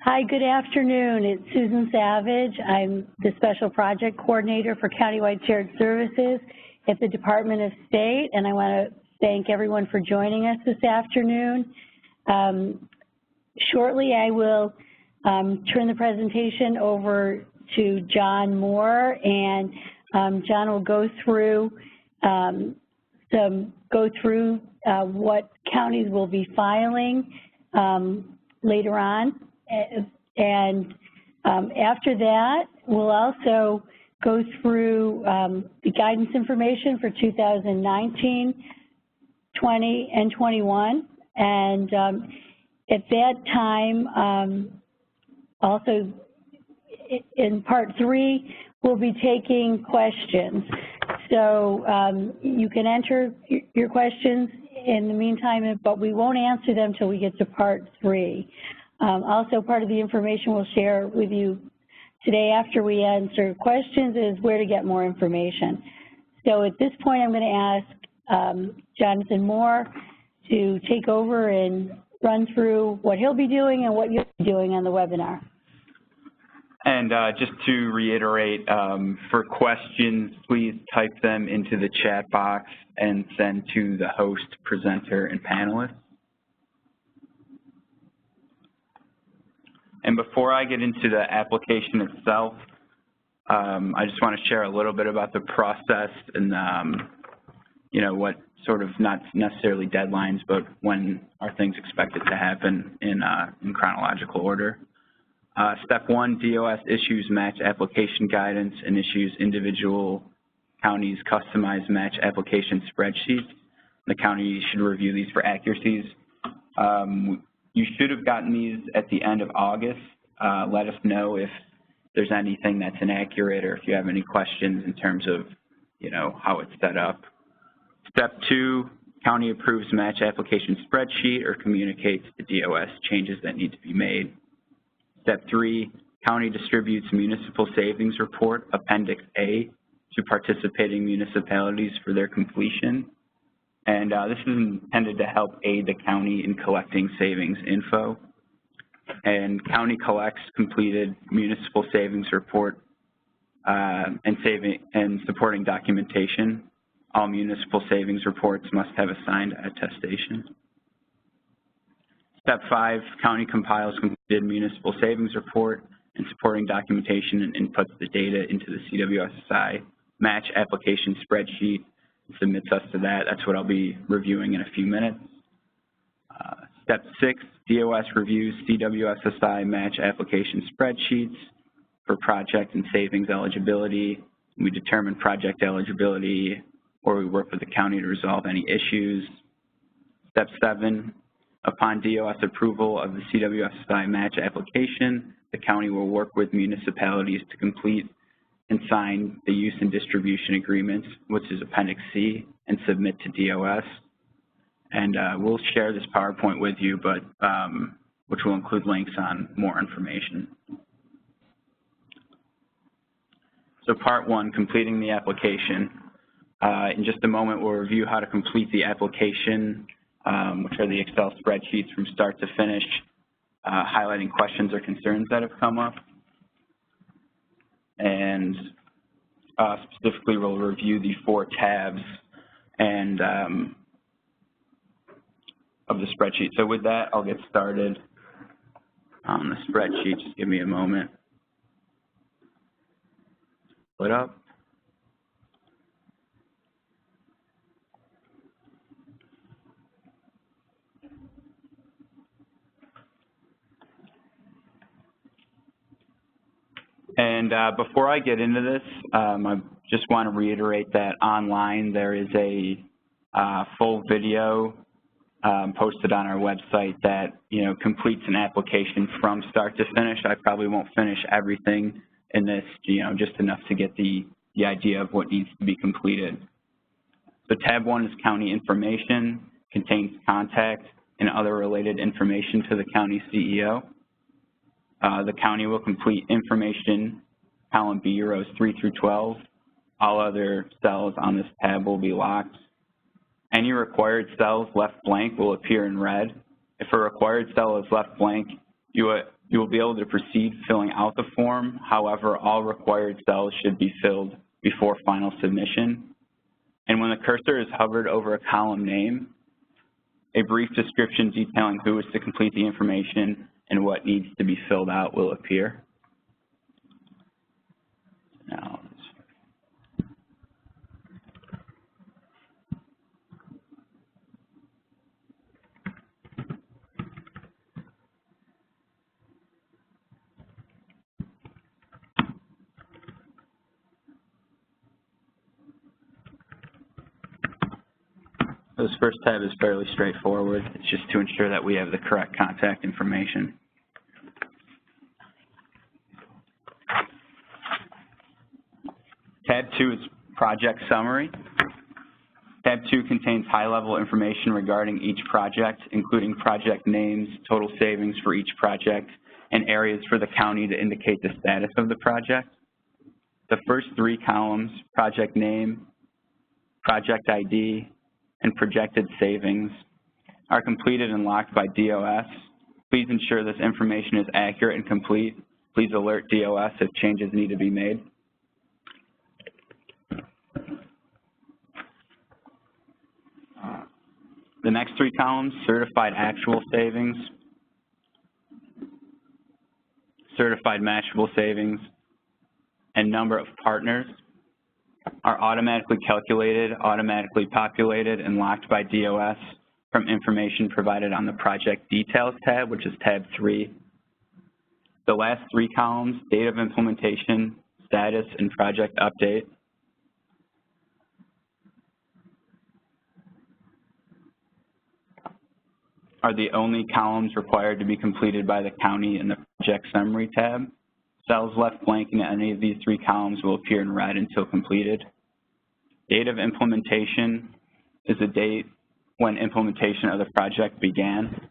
Hi, good afternoon. It's Susan Savage. I'm the Special Project Coordinator for Countywide Shared Services at the Department of State, and I want to thank everyone for joining us this afternoon. Shortly, I will turn the presentation over to John Moore, and John will go through what counties will be filing later on. And after that, we'll also go through the guidance information for 2019, 20, and 21. And at that time, also in part 3, we'll be taking questions. So you can enter your questions in the meantime, but we won't answer them until we get to part 3. Also, part of the information we'll share with you today after we answer questions is where to get more information. So at this point, I'm going to ask Jonathan Moore to take over and run through what he'll be doing and what you'll be doing on the webinar. And just to reiterate, for questions, please type them into the chat box and send to the host, presenter, and panelists. And before I get into the application itself, I just want to share a little bit about the process and, you know, what sort of, not necessarily deadlines, but when are things expected to happen in chronological order. Step 1, DOS issues match application guidance and issues individual counties' customized match application spreadsheets. The county should review these for accuracies. You should have gotten these at the end of August. Let us know if there's anything that's inaccurate or if you have any questions in terms of, you know, how it's set up. Step 2, county approves match application spreadsheet or communicates to DOS changes that need to be made. Step 3, county distributes municipal savings report, Appendix A, to participating municipalities for their completion. And this is intended to help aid the county in collecting savings info. And county collects completed municipal savings report and supporting documentation. All municipal savings reports must have a signed attestation. Step 5, county compiles completed municipal savings report and supporting documentation and inputs the data into the CWSSI match application spreadsheet and submits us to that. That's what I'll be reviewing in a few minutes. Step 6, DOS reviews CWSSI match application spreadsheets for project and savings eligibility. We determine project eligibility, or we work with the county to resolve any issues. Step 7, upon DOS approval of the CWSSI match application, the county will work with municipalities to complete and sign the use and distribution agreements, which is Appendix C, and submit to DOS. And we'll share this PowerPoint with you, but which will include links on more information. So part 1, completing the application. In just a moment, we'll review how to complete the application, which are the Excel spreadsheets from start to finish, highlighting questions or concerns that have come up. And specifically, we'll review the 4 tabs and of the spreadsheet. So with that, I'll get started on the spreadsheet. Just give me a moment. Pull it up. And before I get into this, I just want to reiterate that online there is a full video posted on our website that, you know, completes an application from start to finish. I probably won't finish everything in this, you know, just enough to get the idea of what needs to be completed. So tab 1 is county information, contains contact and other related information to the county CEO. The county will complete information, column B, rows 3 through 12. All other cells on this tab will be locked. Any required cells left blank will appear in red. If a required cell is left blank, You will be able to proceed filling out the form. However, all required cells should be filled before final submission. And when the cursor is hovered over a column name, a brief description detailing who is to complete the information and what needs to be filled out will appear. Now, this first tab is fairly straightforward. It's just to ensure that we have the correct contact information. Tab 2 is project summary. Tab 2 contains high-level information regarding each project, including project names, total savings for each project, and areas for the county to indicate the status of the project. The first three columns, project name, project ID, and projected savings, are completed and locked by DOS. Please ensure this information is accurate and complete. Please alert DOS if changes need to be made. The next three columns, certified actual savings, certified matchable savings, and number of partners, are automatically calculated, automatically populated, and locked by DOS from information provided on the Project Details tab, which is tab 3. The last three columns, date of implementation, status, and project update, are the only columns required to be completed by the county in the Project Summary tab. Cells left blank in any of these three columns will appear in red until completed. Date of implementation is the date when implementation of the project began.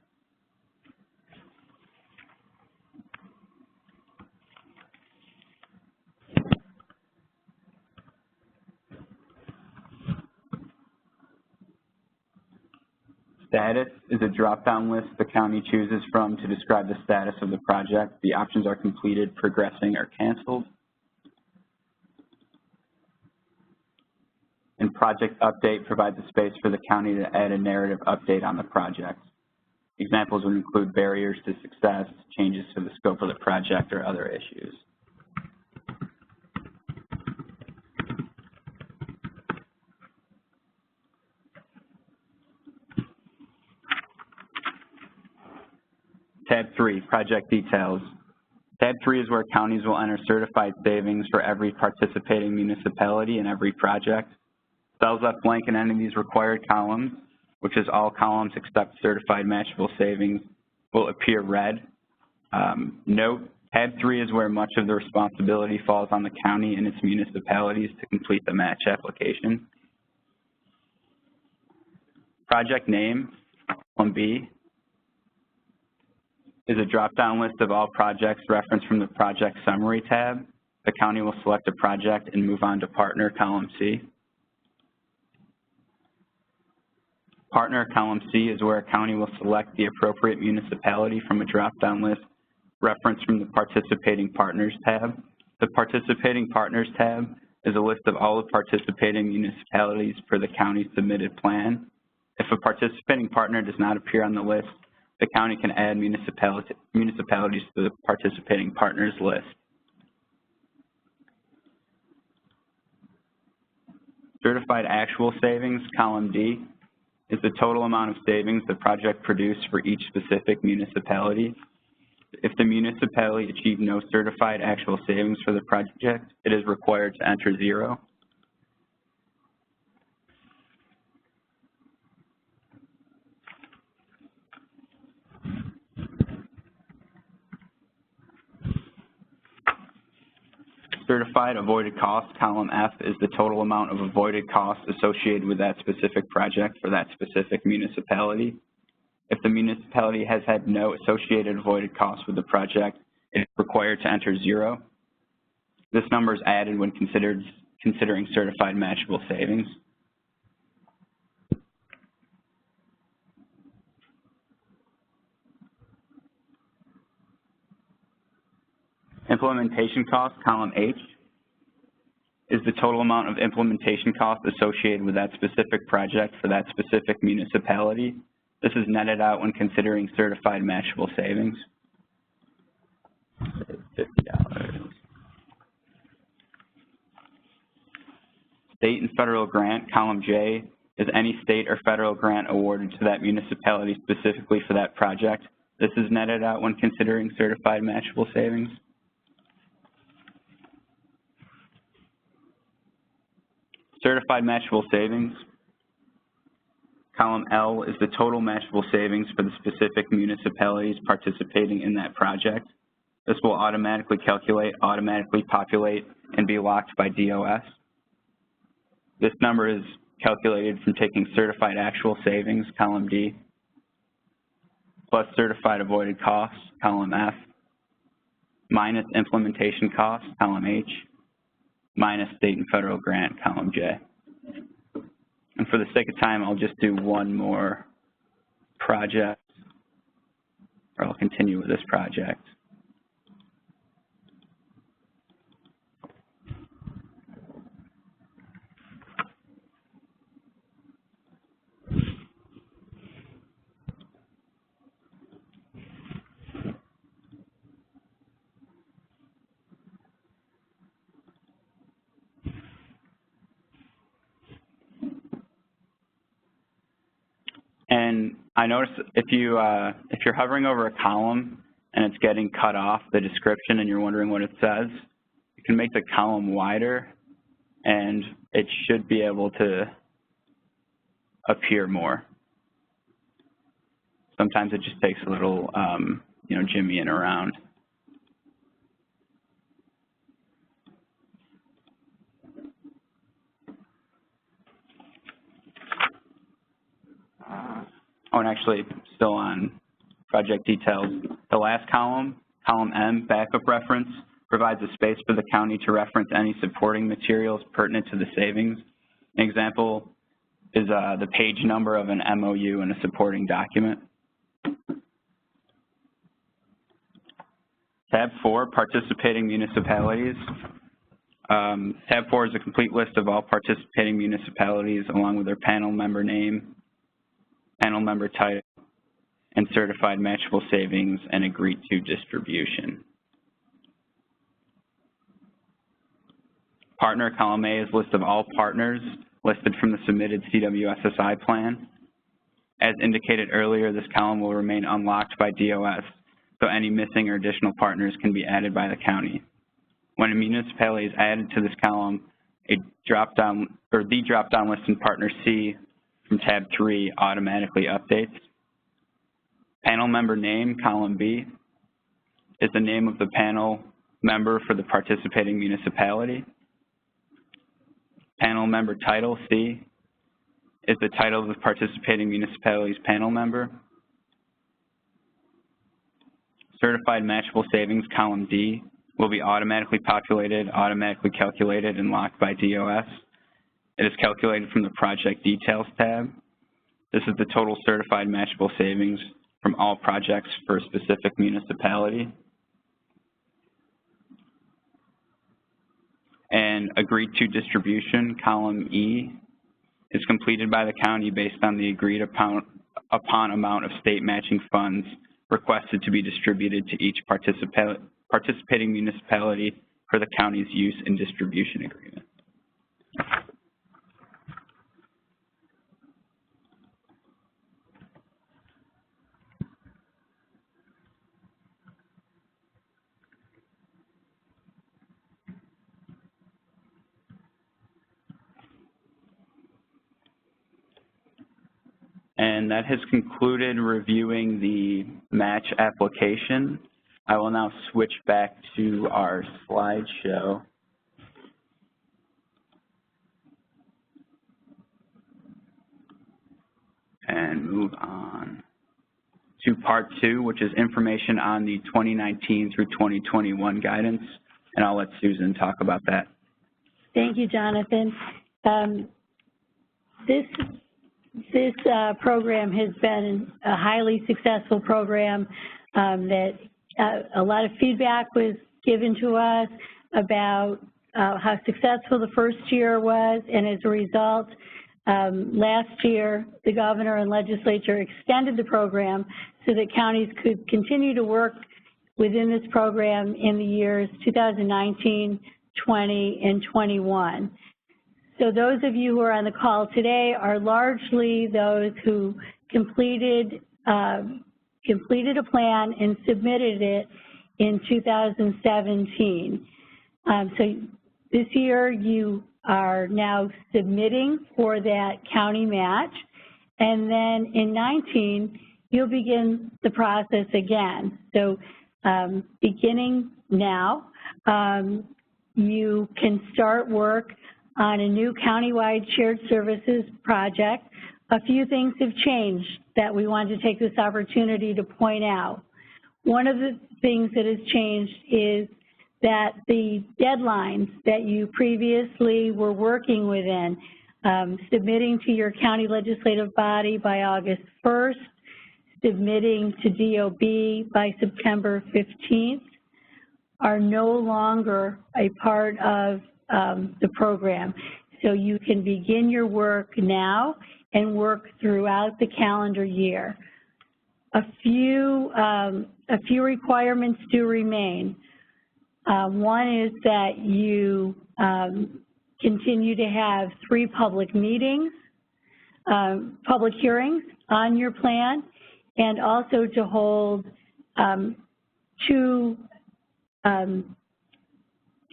Status is a drop-down list the county chooses from to describe the status of the project. The options are completed, progressing, or canceled. And project update provides a space for the county to add a narrative update on the project. Examples would include barriers to success, changes to the scope of the project, or other issues. Tab 3, project details. Tab 3 is where counties will enter certified savings for every participating municipality in every project. Cells left blank in any of these required columns, which is all columns except certified matchable savings, will appear red. Note, tab 3 is where much of the responsibility falls on the county and its municipalities to complete the match application. Project name, column B, is a drop-down list of all projects referenced from the Project Summary tab. The county will select a project and move on to Partner, column C. Partner, column C, is where a county will select the appropriate municipality from a drop-down list referenced from the Participating Partners tab. The Participating Partners tab is a list of all the participating municipalities per the county's submitted plan. If a participating partner does not appear on the list, the county can add municipalities to the participating partners list. Certified actual savings, column D, is the total amount of savings the project produced for each specific municipality. If the municipality achieved no certified actual savings for the project, it is required to enter 0. Certified avoided cost, column F, is the total amount of avoided costs associated with that specific project for that specific municipality. If the municipality has had no associated avoided costs with the project, it is required to enter 0. This number is added when considering certified matchable savings. Implementation cost, column H, is the total amount of implementation cost associated with that specific project for that specific municipality. This is netted out when considering certified matchable savings. $50. State and federal grant, column J, is any state or federal grant awarded to that municipality specifically for that project. This is netted out when considering certified matchable savings. Certified matchable savings, column L, is the total matchable savings for the specific municipalities participating in that project. This will automatically calculate, automatically populate, and be locked by DOS. This number is calculated from taking certified actual savings, column D, plus certified avoided costs, column F, minus implementation costs, column H, minus state and federal grant, column J. And for the sake of time, I'll just do one more project, or I'll continue with this project. And I noticed if you're hovering over a column and it's getting cut off, the description, and you're wondering what it says, you can make the column wider, and it should be able to appear more. Sometimes it just takes a little, jimmying around. Oh, and actually, still on project details, the last column, column M, backup reference, provides a space for the county to reference any supporting materials pertinent to the savings. An example is the page number of an MOU in a supporting document. Tab 4, participating municipalities. Tab 4 is a complete list of all participating municipalities along with their panel member name, panel member title, and certified matchable savings and agreed to distribution. Partner, column A, is a list of all partners listed from the submitted CWSSI plan. As indicated earlier, this column will remain unlocked by DOS, so any missing or additional partners can be added by the county. When a municipality is added to this column, the drop-down list in partner C from tab 3 automatically updates. Panel member name, column B, is the name of the panel member for the participating municipality. Panel member title, C, is the title of the participating municipality's panel member. Certified matchable savings, column D, will be automatically populated, automatically calculated, and locked by DOS. It is calculated from the Project Details tab. This is the total certified matchable savings from all projects for a specific municipality. And agreed to distribution, column E, is completed by the county based on the agreed upon amount of state matching funds requested to be distributed to each participating municipality for the county's use and distribution agreement. And that has concluded reviewing the match application. I will now switch back to our slideshow. And move on to part 2, which is information on the 2019 through 2021 guidance. And I'll let Susan talk about that. Thank you, Jonathan. This program has been a highly successful program that a lot of feedback was given to us about how successful the first year was, and as a result, last year, the governor and legislature extended the program so that counties could continue to work within this program in the years 2019, 20, and 21. So those of you who are on the call today are largely those who completed a plan and submitted it in 2017. So this year you are now submitting for that county match, and then in 19 you'll begin the process again. So beginning now, you can start work on a new countywide shared services project. A few things have changed that we want to take this opportunity to point out. One of the things that has changed is that the deadlines that you previously were working within, submitting to your county legislative body by August 1st, submitting to DOB by September 15th, are no longer a part of the program. So you can begin your work now and work throughout the calendar year. A few requirements do remain. One is that you continue to have 3 public meetings, public hearings on your plan, and also to hold 2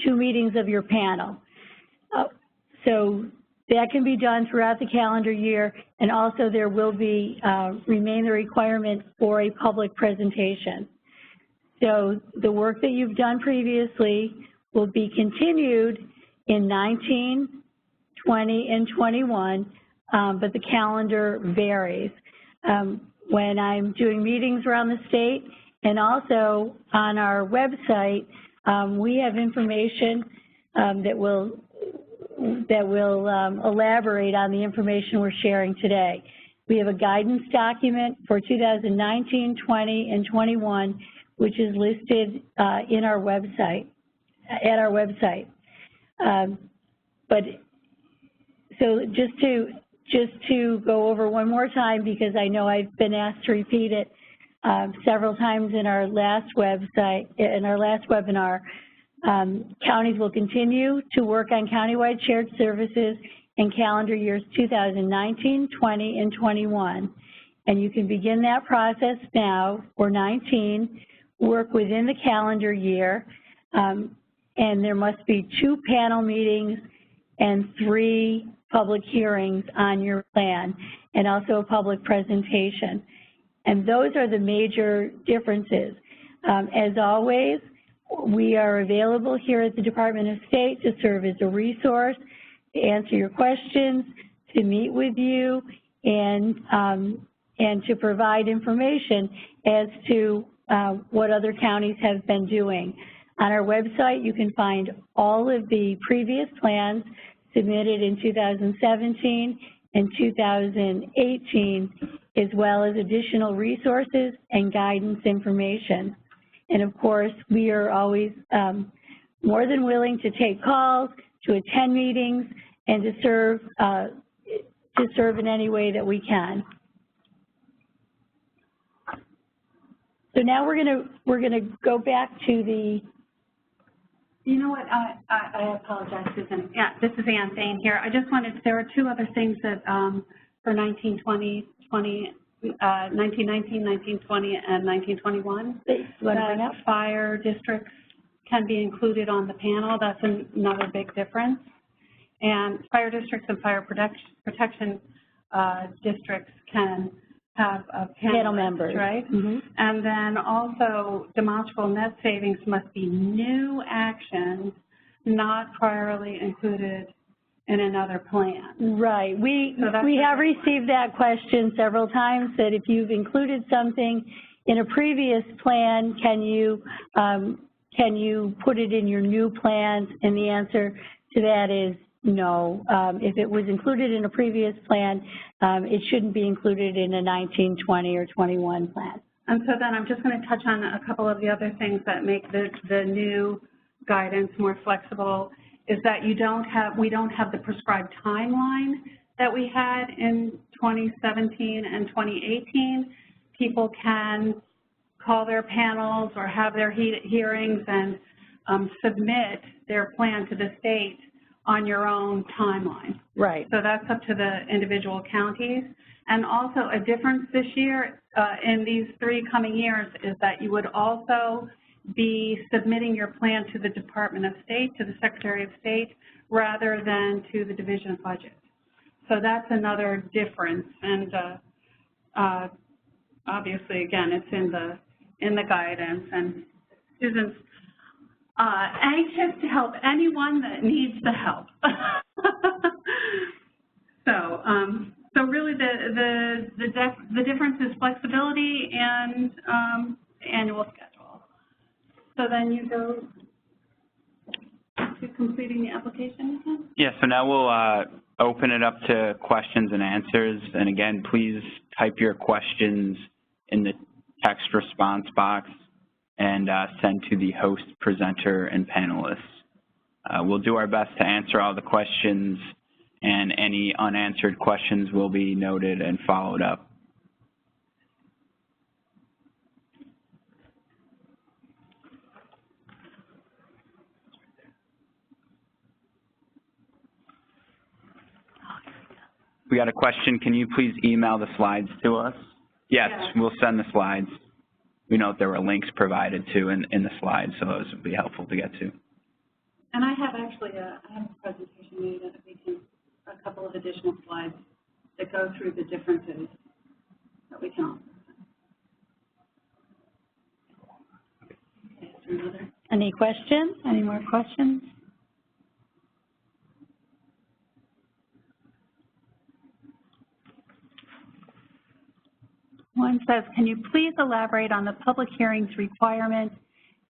meetings of your panel. So that can be done throughout the calendar year, and also there will be remain the requirement for a public presentation. So the work that you've done previously will be continued in 19, 20, and 21, but the calendar varies. When I'm doing meetings around the state and also on our website, we have information that will elaborate on the information we're sharing today. We have a guidance document for 2019, 20, and 21, which is listed in our website, at our website. But so just to go over one more time, because I know I've been asked to repeat it several times in our last website, in our last webinar. Counties will continue to work on countywide shared services in calendar years 2019, 20, and 21. And you can begin that process now for 19, work within the calendar year, and there must be 2 panel meetings and 3 public hearings on your plan, and also a public presentation. And those are the major differences. As always, we are available here at the Department of State to serve as a resource, to answer your questions, to meet with you, and to provide information as to what other counties have been doing. On our website, you can find all of the previous plans submitted in 2017 and 2018, as well as additional resources and guidance information. And of course, we are always more than willing to take calls, to attend meetings, and to serve in any way that we can. So now we're gonna go back to the. You know what? I apologize, Susan. Yeah, this is Ann Thane here. I just wanted. There are 2 other things that for 1920, 1919, 1920, and 1921. That fire districts can be included on the panel. That's another big difference. And fire districts and fire protection districts can have a panel members, right? Mm-hmm. And then also demonstrable net savings must be new actions, not priorly included in another plan. Right. We have received that question several times, that if you've included something in a previous plan, can you put it in your new plans? And the answer to that is no. If it was included in a previous plan, it shouldn't be included in a 19, 20, or 21 plan. And so then I'm just going to touch on a couple of the other things that make the new guidance more flexible, is that we don't have the prescribed timeline that we had in 2017 and 2018. People can call their panels or have their hearings and submit their plan to the state on your own timeline. Right. So that's up to the individual counties. And also a difference this year in these 3 coming years is that you would also be submitting your plan to the Department of State, to the Secretary of State, rather than to the Division of Budget. So that's another difference. And obviously, again, it's in the guidance. And Susan's anxious to help anyone that needs the help. So really the difference is flexibility and annual schedule. So then you go to completing the application again? Yeah, so now we'll open it up to questions and answers. And again, please type your questions in the text response box and send to the host, presenter, and panelists. We'll do our best to answer all the questions, and any unanswered questions will be noted and followed up. We got a question. Can you please email the slides to us? Yes, we'll send the slides. We know that there were links provided to in the slides, so those would be helpful to get to. And I have actually a presentation made that we can, a couple of additional slides that go through the differences that we can offer. Okay, any questions? Any more questions? One says, can you please elaborate on the public hearings requirement?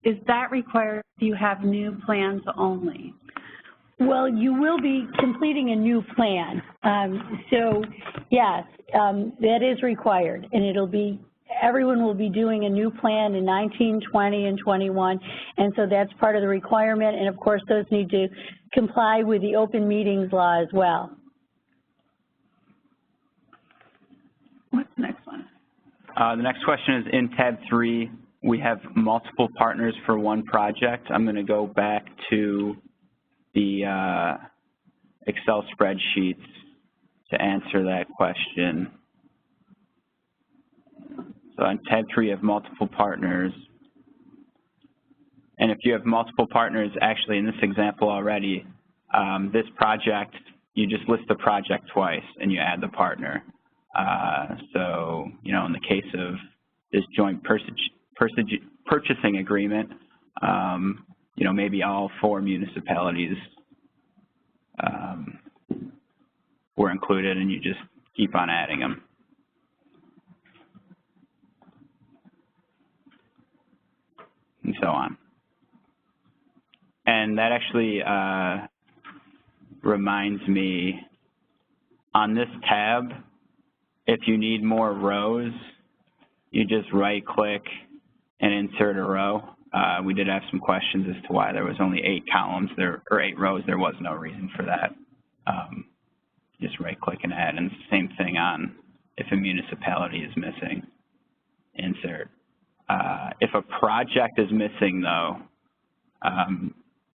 Is that required if you have new plans only? Well, you will be completing a new plan. So, yes, that is required, and it'll be, everyone will be doing a new plan in 19, 20, and 21, and so that's part of the requirement, and of course those need to comply with the open meetings law as well. What's the next one? The next question is in tab 3. We have multiple partners for one project. I'm going to go back to the Excel spreadsheets to answer that question. So on tab 3, you have multiple partners. And if you have multiple partners, actually in this example already, this project, you just list the project twice and you add the partner. So, you know, in the case of this joint purchasing agreement, you know, maybe all 4 municipalities were included, and you just keep on adding them. And so on. And that actually reminds me, on this tab, if you need more rows, you just right-click and insert a row. We did have some questions as to why there was only 8 columns there, or 8 rows. There was no reason for that. Just right-click and add, and same thing on if a municipality is missing, insert. If a project is missing, though,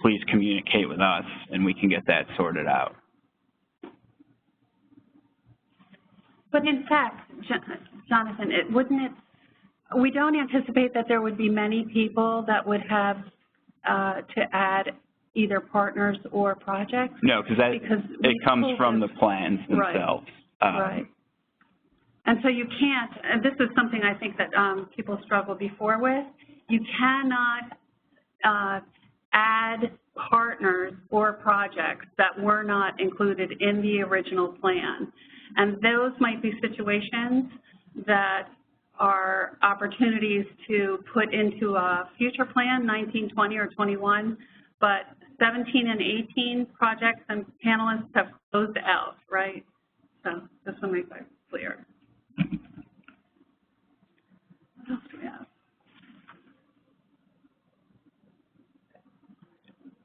please communicate with us, and we can get that sorted out. But in fact, Jonathan, we don't anticipate that there would be many people that would have to add either partners or projects? No, because it comes from the plans themselves. Right. And so you can't, and this is something I think that people struggle before with, you cannot add partners or projects that were not included in the original plan. And those might be situations that are opportunities to put into a future plan, 19, 20, or 21, but 17 and 18 projects and panelists have closed out, right? So this will make that clear. else do we have?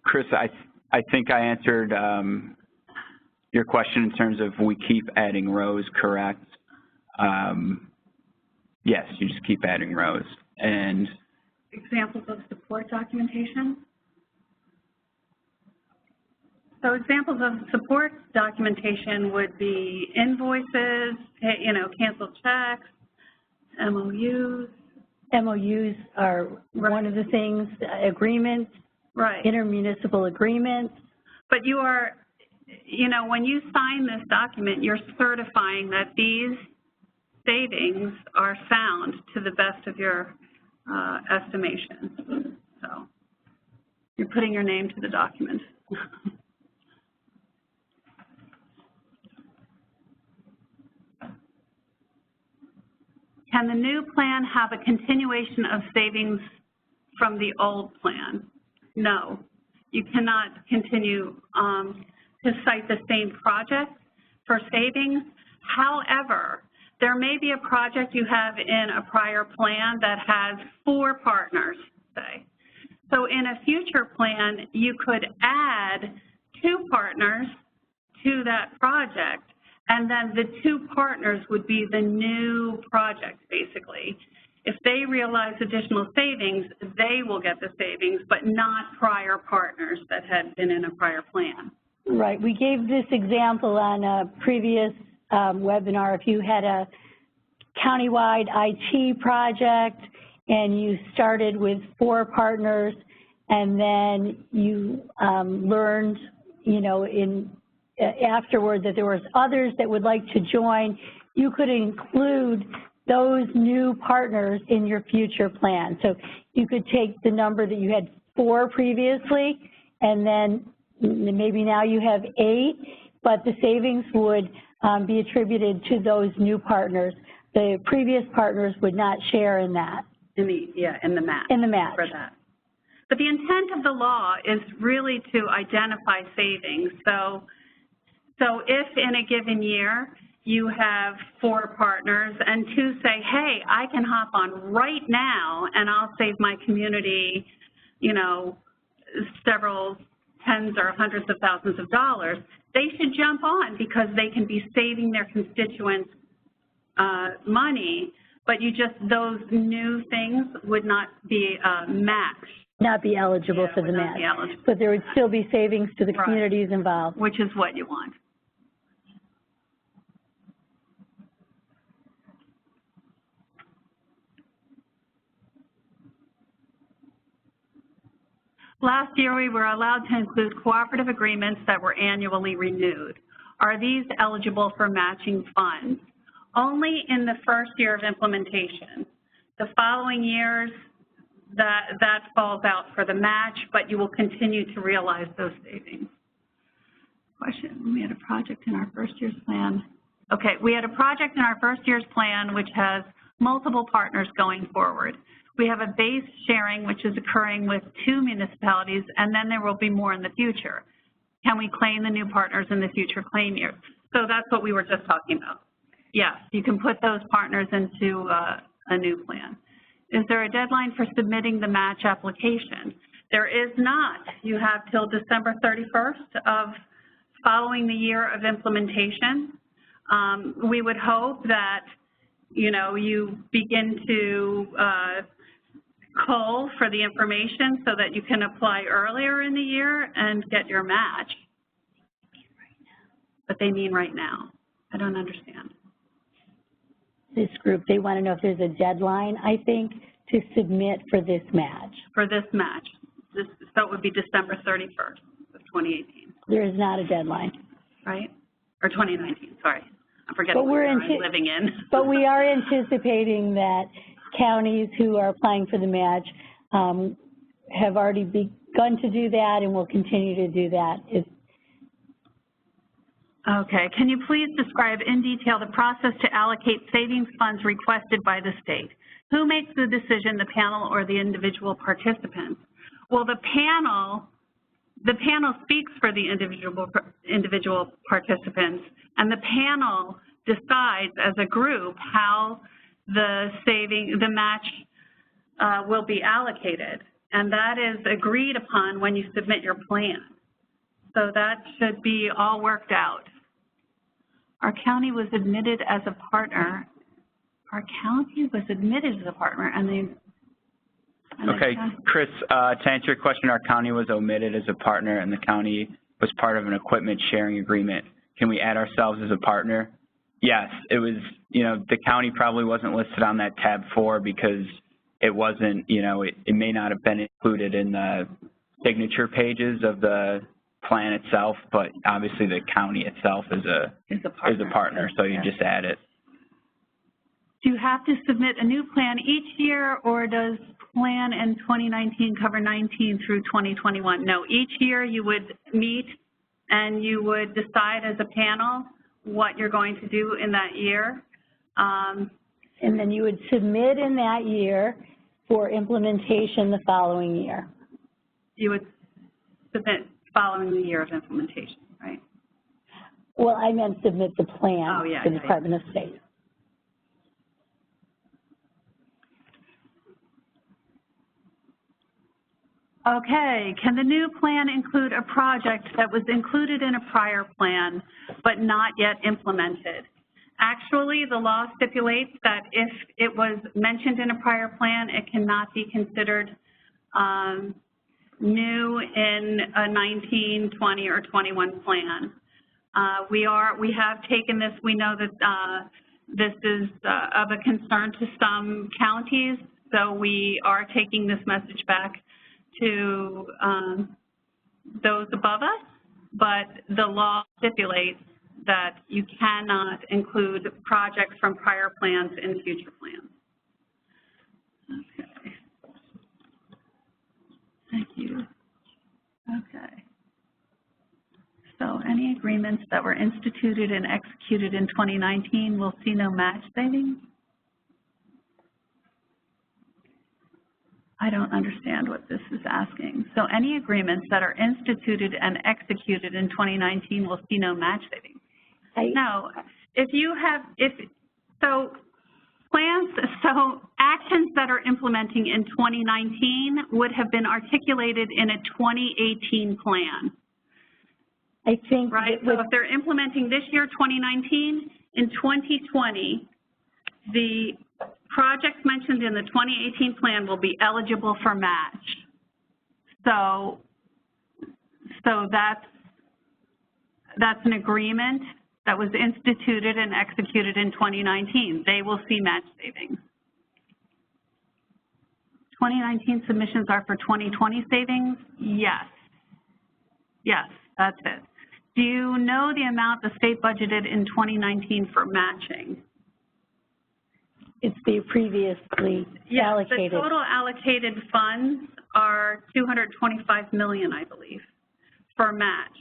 Chris, I think I answered your question in terms of we keep adding rows, correct? Yes, you just keep adding rows. And examples of support documentation? So examples of support documentation would be invoices, you know, canceled checks, MOUs. MOUs are one of the things, agreements, right, intermunicipal agreements. But you are, you know, when you sign this document, you're certifying that these savings are found to the best of your estimations. So you're putting your name to the document. Can the new plan have a continuation of savings from the old plan? No, you cannot continue to cite the same project for savings. However, there may be a project you have in a prior plan that has 4 partners, say. So in a future plan, you could add 2 partners to that project, and then the 2 partners would be the new project, basically. If they realize additional savings, they will get the savings, but not prior partners that had been in a prior plan. Right. We gave this example on a previous webinar. If you had a countywide IT project and you started with 4 partners, and then you learned, you know, afterward that there was others that would like to join, you could include those new partners in your future plan. So you could take the number that you had 4 previously, and then maybe now you have 8, but the savings would be attributed to those new partners. The previous partners would not share in that. In the match. In the match. For that. But the intent of the law is really to identify savings. So if in a given year you have 4 partners and 2 say, hey, I can hop on right now and I'll save my community, you know, several tens or hundreds of thousands of dollars, they should jump on because they can be saving their constituents money, but those new things would not be matched. Not be eligible for the match. But there would still be savings to the communities involved. Which is what you want. Last year, we were allowed to include cooperative agreements that were annually renewed. Are these eligible for matching funds? Only in the first year of implementation. The following years, that falls out for the match, but you will continue to realize those savings. Question, we had a project in our first year's plan. Okay, we had a project in our first year's plan which has multiple partners going forward. We have a base sharing which is occurring with 2 municipalities, and then there will be more in the future. Can we claim the new partners in the future claim years? So that's what we were just talking about. Yes, you can put those partners into a new plan. Is there a deadline for submitting the match application? There is not. You have till December 31st of following the year of implementation. We would hope that, you know, you begin to cull for the information so that you can apply earlier in the year and get your match. But they mean right now. I don't understand. This group, they want to know if there's a deadline, I think, to submit for this match. For this match. So it would be December 31st of 2018. There is not a deadline. Right? Or 2019, sorry. I'm forgetting what I'm living in. But we are anticipating that counties who are applying for the match have already begun to do that and will continue to do that. Okay, can you please describe in detail the process to allocate savings funds requested by the state? Who makes the decision, the panel or the individual participants? Well, the panel speaks for the individual participants, and the panel decides as a group how the match will be allocated. And that is agreed upon when you submit your plan. So that should be all worked out. Our county was admitted as a partner. Our county was admitted as a partner, and they. Okay, Chris, to answer your question, our county was omitted as a partner, and the county was part of an equipment sharing agreement. Can we add ourselves as a partner? Yes, it was, the county probably wasn't listed on that tab 4 because it wasn't, it may not have been included in the signature pages of the plan itself, but obviously the county itself is a partner, so you just add it. Do you have to submit a new plan each year, or does plan in 2019 cover 19 through 2021? No, each year you would meet and you would decide as a panel what you're going to do in that year. And then you would submit in that year for implementation the following year. You would submit following the year of implementation, right? Well, I meant submit the plan to the Department of State. Okay, can the new plan include a project that was included in a prior plan but not yet implemented? Actually, the law stipulates that if it was mentioned in a prior plan, it cannot be considered new in a 19, 20, or 21 plan. We have taken this, we know that this is of a concern to some counties, so we are taking this message back to those above us, but the law stipulates that you cannot include projects from prior plans in future plans. Okay. Thank you. Okay. So any agreements that were instituted and executed in 2019 will see no match savings? I don't understand what this is asking. So any agreements that are instituted and executed in 2019 will see no match savings? No. So actions that are implementing in 2019 would have been articulated in a 2018 plan. I think. Right, so if they're implementing this year, 2019, in 2020, the projects mentioned in the 2018 plan will be eligible for match. So that's an agreement that was instituted and executed in 2019. They will see match savings. 2019 submissions are for 2020 savings? Yes. Yes, that's it. Do you know the amount the state budgeted in 2019 for matching? It's the previously allocated. The total allocated funds are $225 million, I believe, for match.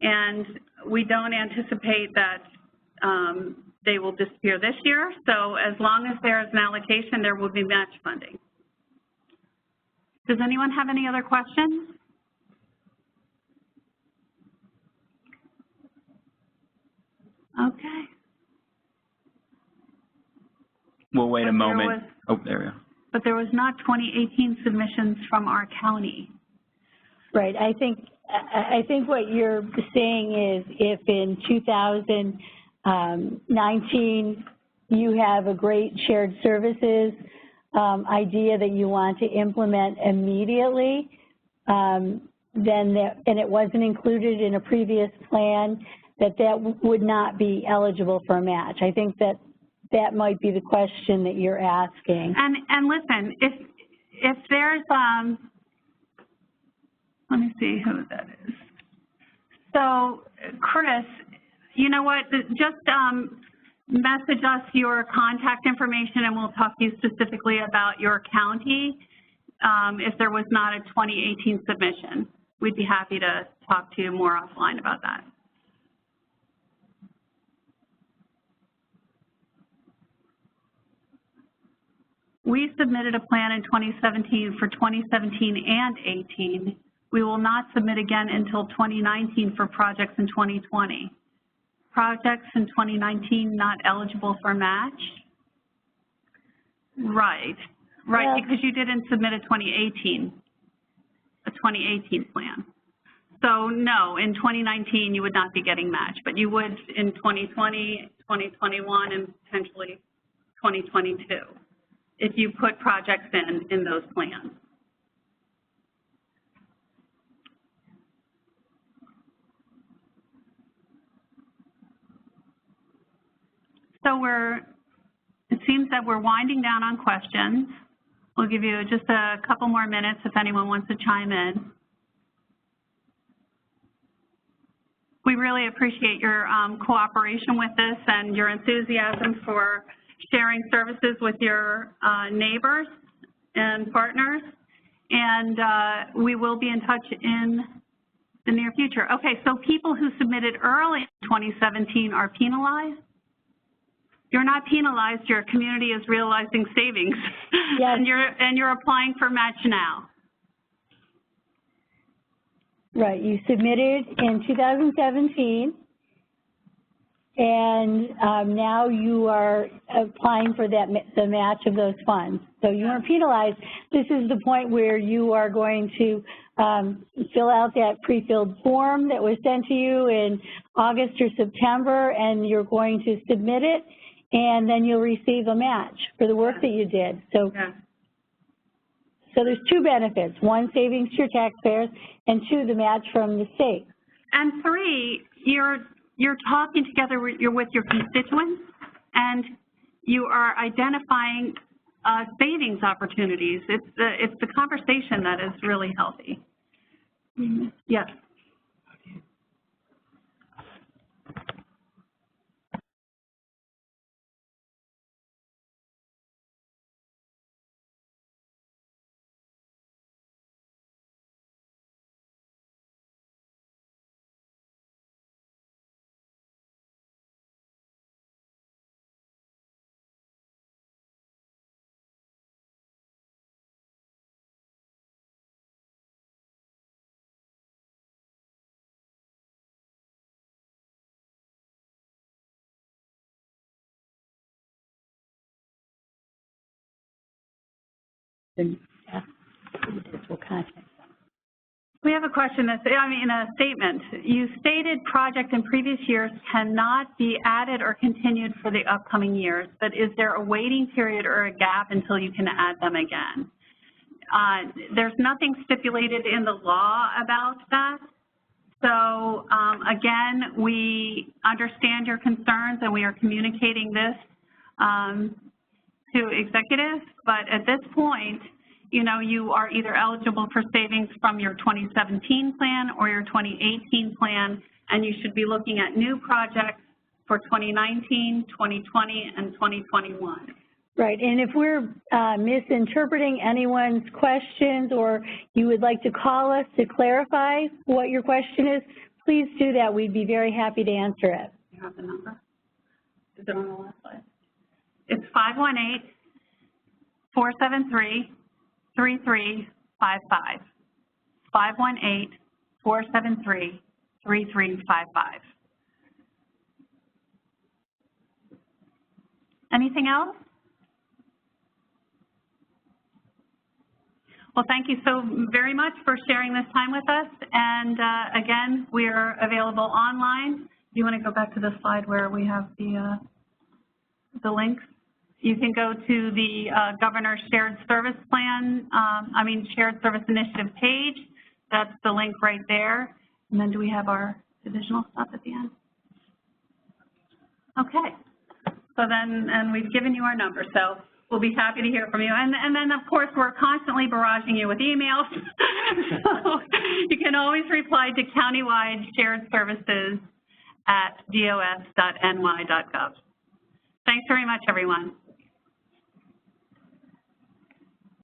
And we don't anticipate that they will disappear this year. So as long as there is an allocation, there will be match funding. Does anyone have any other questions? Okay. We'll wait a moment. Oh, there we go. But there was not 2018 submissions from our county. Right. I think what you're saying is if in 2019 you have a great shared services idea that you want to implement immediately, and it wasn't included in a previous plan, that would not be eligible for a match. I think that might be the question that you're asking. And listen, if there's let me see who that is. So, Chris, you know what? Just message us your contact information, and we'll talk to you specifically about your county if there was not a 2018 submission. We'd be happy to talk to you more offline about that. We submitted a plan in 2017 for 2017 and 18. We will not submit again until 2019 for projects in 2020. Projects in 2019 not eligible for match. Right, Yeah. because you didn't submit a 2018 plan. So no, in 2019 you would not be getting matched, but you would in 2020, 2021, and potentially 2022 if you put projects in those plans. So it seems that we're winding down on questions. We'll give you just a couple more minutes if anyone wants to chime in. We really appreciate your cooperation with this and your enthusiasm for sharing services with your neighbors and partners. And we will be in touch in the near future. Okay, so people who submitted early in 2017 are penalized? You're not penalized, your community is realizing savings. Yes. and you're applying for match now. Right, you submitted in 2017, and now you are applying for the match of those funds. So you weren't penalized. This is the point where you are going to fill out that pre-filled form that was sent to you in August or September, and you're going to submit it, and then you'll receive a match for the work that you did. So, so there's two benefits: one, savings to your taxpayers, and two, the match from the state. And three, you're talking together with your constituents, and you are identifying savings opportunities. It's the conversation that is really healthy. Mm-hmm. Yes. We have a question that's, a statement. You stated projects in previous years cannot be added or continued for the upcoming years, but is there a waiting period or a gap until you can add them again? There's nothing stipulated in the law about that. So again, we understand your concerns and we are communicating this to executives, but at this point, you are either eligible for savings from your 2017 plan or your 2018 plan, and you should be looking at new projects for 2019, 2020, and 2021. Right, and if we're misinterpreting anyone's questions or you would like to call us to clarify what your question is, please do that. We'd be very happy to answer it. You have the number? Is it on the last slide? It's 518-473-3355. 518-473-3355. Anything else? Well, thank you so very much for sharing this time with us. And again, we are available online. Do you want to go back to the slide where we have the links? You can go to the Governor's Shared Service Plan, Shared Service Initiative page. That's the link right there. And then do we have our additional stuff at the end? Okay. So then, and we've given you our number, so we'll be happy to hear from you. And then, of course, we're constantly barraging you with emails. So you can always reply to countywide shared services at dos.ny.gov. Thanks very much, everyone.